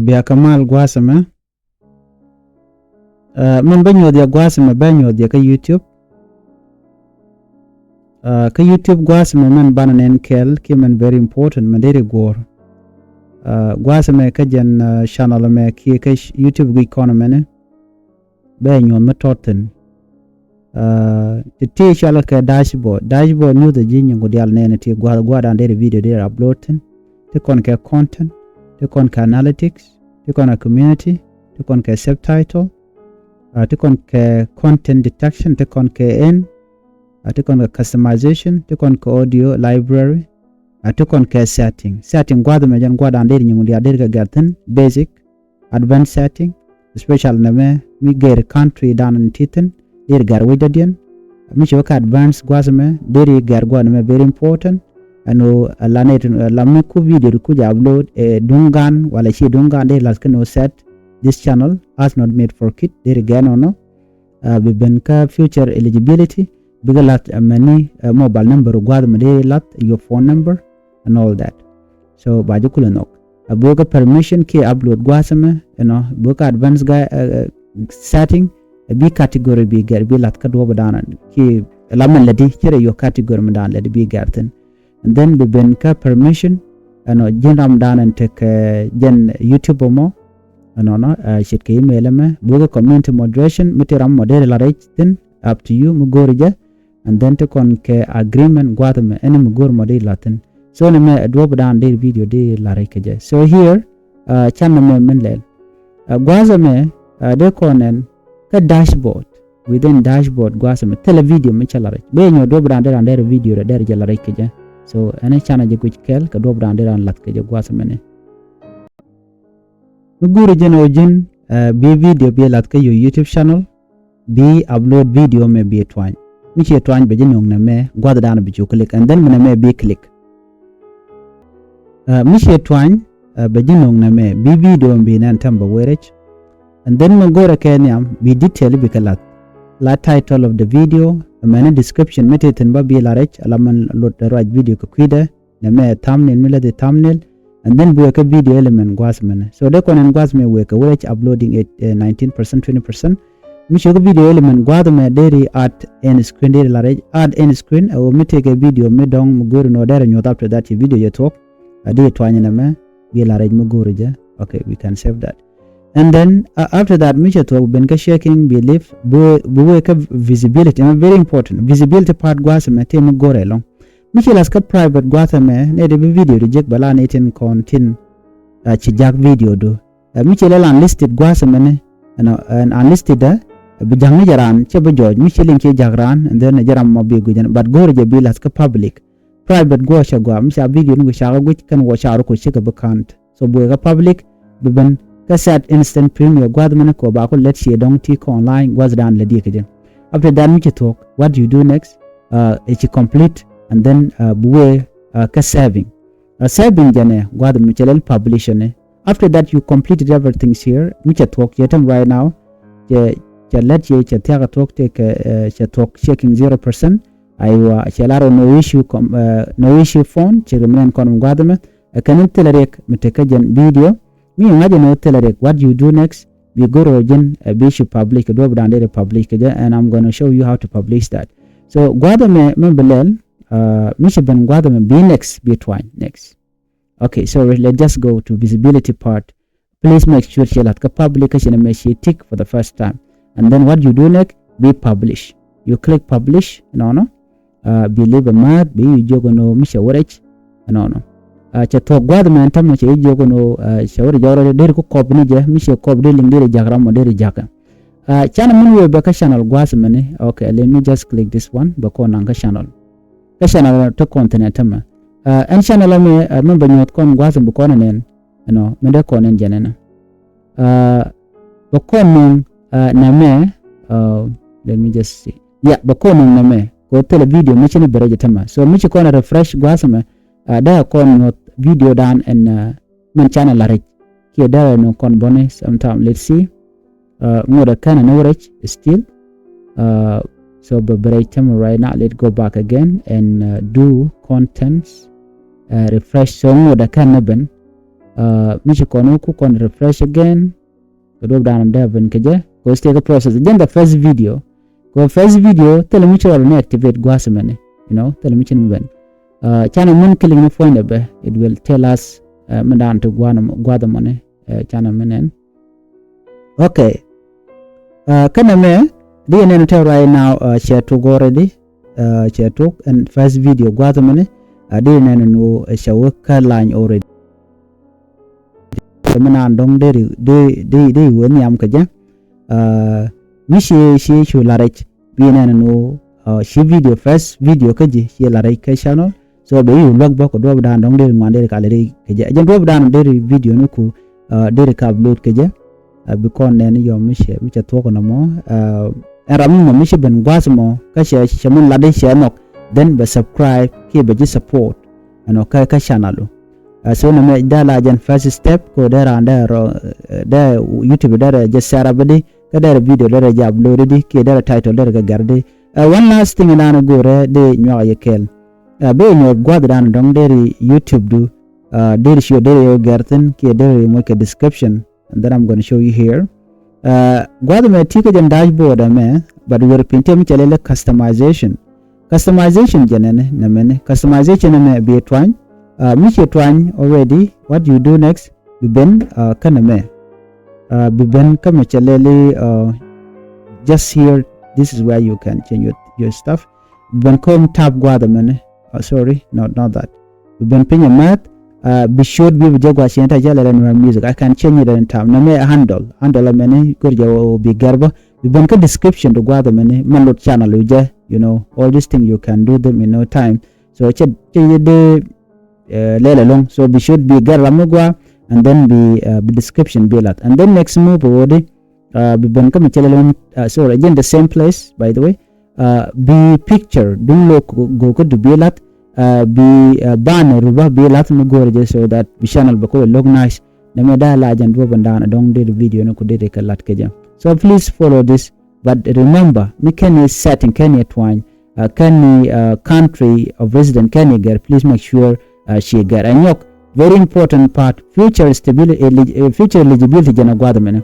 Bia kamal gwasama. Man banyo dia gwasama banyo dia ka YouTube. Ka YouTube gwasama man bananen kel ki man very important man dere gor. Gwasama ka jan channel me ki ka YouTube gi kono mene. Banyo ma totten. Ti chala ka dashboard. Dashboard new the jinya ngodial nene ti gwada dere video dere uploaden. Ti kon ka content. Ti kon ka analytics. Ti kon ka community. Ti kon ka subtitle. Ti kon ka content detection. Ti kon ka in. Ti kon ka customization. Ti kon ka audio library. Ti kon ka setting. Setting gwada me jan gwada dere ngodial dere ka gaten basic advanced setting. Special name mi gere country down in titan. Dere gar widadian. Mi shoka advanced gwasame dere gar gwada me very important. Ano lanet lamu ku video ku upload dungan wala shi dungan de las no set this channel as not made for kid there again or no biben ka future eligibility bigalat many mobile number gwad made lat your phone number and all that so baju kulanok aboga permission ki upload gwasame boka advanced guy setting bi category bi gar bi lat ka do badana ki lamen ladi kire your category madan ladi bi garten. And then we ben ka permission jen ramdan and take jen YouTube mo shit ka email me buga community moderation mitiram modere la then up to you mugorija and then take on ke agreement gwatame any mugor modere latin so ne me drop down the video de la rekeje so here channel me menlel gwazame de konen ka dashboard within dashboard gwazame tele video me chalare be nyo drop down der video der jala rekeje so ene chana je kuch kel ka do brande ran lat ke je gwasmene nuguru jeno jin bi video bi lat ke yo YouTube channel bi upload video me bi twany mi che twany be jenong na me gwada dan bi click and then me bi click mi che twany be jenong na me bi video bi nan tamba werech and then me gore kenyam bi detail bi kalat la title of the video mane description meteten ba bi la rech alaman lot the right video ko kwida na me thumbnail mila the thumbnail and then we ka video element gwasmene so de konen gwasme we ka wech uploading it 19% 20% mi shoga video element gwadme deri at end screen deri la rech add end screen o meteke video me dong muguru no dere nyot after that video you talk ade twanya na me bi la rech muguru ja okay we can save that. And then after that, Misha to ben ka shaking belief buwe ka visibility very important visibility part gwasa me tem gore long Misha las ka private gwasa me ne de video reject bala ne tin content chi jak video do Misha la unlisted gwasa me ne and unlisted bi jangi jaran che ba joj Misha lin che jagran and then jaram mo bi gujan but gore je bi las ka public private go sha gwa Misha video ngu sha ga kan wo sha ko che ka bakant so buwe ka public bi ben kasat instant premier gwadmane ko ba ko let she dong ti ko online was down le dikeje after that we talk what do you do next it's complete and then buwe ka saving saving jane gwadmu chelel publish ne after that you completed everything here we talk yetam right now je let ye che ta talk take che talk checking 0% aywa chelaro no issue phone che remnen kon gwadme kanin telerek mutekajen video mi ngaje no telerek what you do next we go rogen bishop public do brand public and I'm going to show you how to publish that so gwada me belel mi ben gwada me be next be twine next okay so let's just go to visibility part please make sure you let publication me she tick for the first time and then what you do next be publish you click publish no be leave a mad be you jogo no mi shawarech no cha to gwad man tam che jogo no shawar jawra der ko kobni je mi she kobde ling der jagram mo der jaka channel mun we ba ka channel gwas mane okay let me just click this one ba ko nanga channel ka channel to content tam en channel me mun ba nyot kon gwas bu ko nen no me de ko nen jenena ba ko nun na me let me just see yeah ba ko nun na me ko tele video mi chene bereje tam so mi ko na refresh gwas me da kon video dan and man channel la rek ki da no kon bone sometime let's see ngoda kana no rek still so break time right now let's go back again and do contents refresh so ngoda kana ben mishi kono ku kon refresh again ko drop down there ben keje ko stay the process again the first video tell me to activate gwasmene tell me chin ben channel mun killing no phone be it will tell us mandan to gwada money channel menen okay kana me they name tell right now share to go already share to and first video gwada money they name no show line already manan dong de won yam kaja mishi shi larach bina no shi video first video kaji shi larach ka channel so be you log back do dan dong de ngande ka le kaja jen do dan de video no ku de ka upload kaja because nen yo mishi to ko no mo ram mo mishi ben gwasmo ka shi shamun lade shi nok then be subscribe ke be support ano ka channel so na me dala jan first step ko there and there YouTube there just share badi ka there video there ja upload di ke there title there ga garde one last thing na gore de nyo yekel be no gwad dan dong there YouTube do there show there yo garten ke there mo ke description and then I'm going to show you here gwad me tika jan dashboard me but we pinte mi chalele customization janene na me customization me be twan Michi Twan already. What you do next? Biben kaname. Biben kamachaleli just here. This is where you can change your stuff. Biben kom tab guadamane. Sorry, not that. Biben pinya mat. Be should be jagwa shenta jala music. I can change it in tab. Name handle amene kurja be garba. Biben ka description to guadamane. Manlot channel uje. All these things you can do them in no time. So change the lele long so we should be garamugwa and then be description be lot and then next move already be ben come chalele so again the same place by the way be picture dum lo go ko be lot be banner ruba be lot no go so that the channel be ko log nice na me da la jan do bandana don de video no ko de ka lat ke jam so please follow this but remember me can setting can it twine can country of resident can get please make sure she got and yok very important part future stability future eligibility jana gwada mena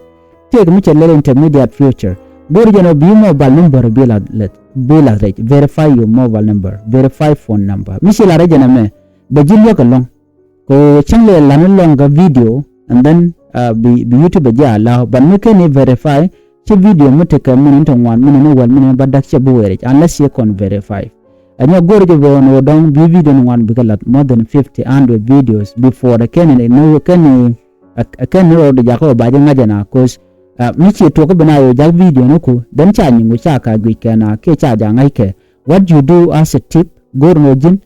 take much level intermediate future bor jana be mobile number bila rate verify your mobile number verify phone number misila rajana me bajil yok long ko changle lanon longa video and then be YouTube ja la but me can verify che video muteka mun ton wan mun wal mun badak che buwere unless you can verify and your go to no down video one because more than 100 videos before the can no can road jako ba jana cause michi to ko bana yo jak video no ko dan cha nyi cha ka gwi kana ke cha ja ngai ke what you do as a tip go no jin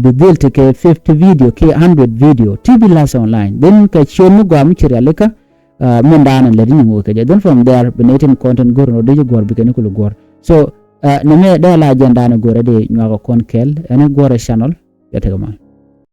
be built ke 50 video ke 100 video tv las online then ka show mu gwa michi realeka mun dana le ni mo ke then from there benetin content go no de gor bi ke ko gor so no me da la agenda na gore de nyago kon kel ene gore channel yatega ma